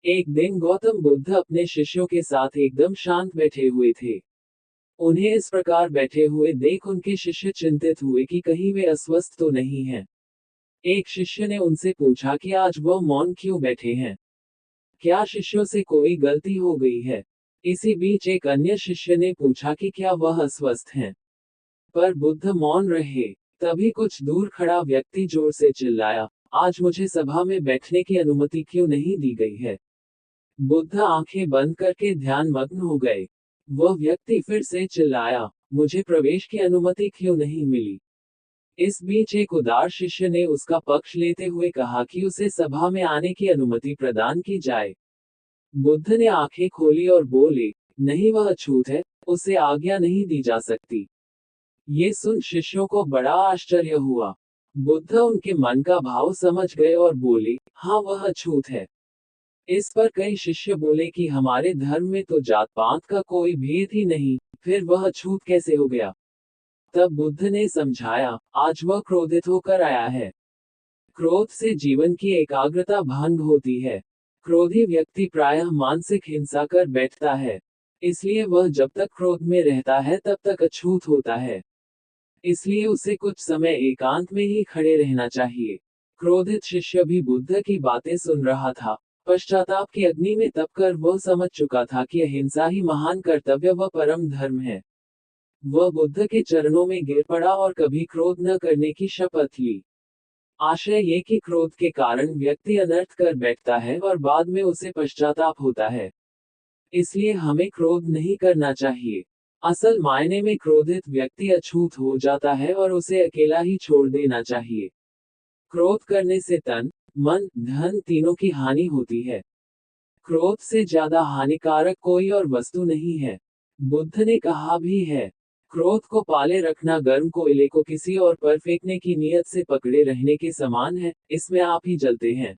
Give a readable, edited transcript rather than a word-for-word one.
एक दिन गौतम बुद्ध अपने शिष्यों के साथ एकदम शांत बैठे हुए थे। उन्हें इस प्रकार बैठे हुए देख उनके शिष्य चिंतित हुए कि कहीं वे अस्वस्थ तो नहीं हैं। एक शिष्य ने उनसे पूछा कि आज वह मौन क्यों बैठे हैं। क्या शिष्यों से कोई गलती हो गई है? इसी बीच एक अन्य शिष्य ने पूछा कि क्या वह अस्वस्थ हैं। पर बुद्ध मौन रहे। तभी कुछ दूर खड़ा व्यक्ति जोर से चिल्लाया, आज मुझे सभा में बैठने की अनुमति क्यों नहीं दी गई है? बुद्ध आंखें बंद करके ध्यान मग्न हो गए। वह व्यक्ति फिर से चिल्लाया, मुझे प्रवेश की अनुमति क्यों नहीं मिली? इस बीच एक उदार शिष्य ने उसका पक्ष लेते हुए कहा कि उसे सभा में आने की अनुमति प्रदान की जाए। बुद्ध ने आंखें खोली और बोले, नहीं, वह अछूत है, उसे आज्ञा नहीं दी जा सकती। ये सुन शिष्यों को बड़ा आश्चर्य हुआ। बुद्ध उनके मन का भाव समझ गए और बोले, हाँ, वह अछूत है। इस पर कई शिष्य बोले कि हमारे धर्म में तो जात पात का कोई भेद ही नहीं, फिर वह अछूत कैसे हो गया? तब बुद्ध ने समझाया, आज वह क्रोधित होकर आया है। क्रोध से जीवन की एकाग्रता भंग होती है। क्रोधी व्यक्ति प्रायः मानसिक हिंसा कर बैठता है। इसलिए वह जब तक क्रोध में रहता है तब तक अछूत होता है। इसलिए उसे कुछ समय एकांत में ही खड़े रहना चाहिए। क्रोधित शिष्य भी बुद्ध की बातें सुन रहा था। पश्चाताप की अग्नि में तपकर वह समझ चुका था कि अहिंसा ही महान कर्तव्य व परम धर्म है। वह बुद्ध के चरणों में गिर पड़ा और कभी क्रोध न करने की शपथ ली। आशय ये कि क्रोध के कारण व्यक्ति अनर्थ कर बैठता है और बाद में उसे पश्चाताप होता है। इसलिए हमें क्रोध नहीं करना चाहिए। असल मायने में क्रोधित व्यक्ति अछूत हो जाता है और उसे अकेला ही छोड़ देना चाहिए। क्रोध करने से तन, मन, धन तीनों की हानि होती है। क्रोध से ज्यादा हानिकारक कोई और वस्तु नहीं है। बुद्ध ने कहा भी है, क्रोध को पाले रखना गर्म कोयले को किसी और पर फेंकने की नीयत से पकड़े रहने के समान है, इसमें आप ही जलते हैं।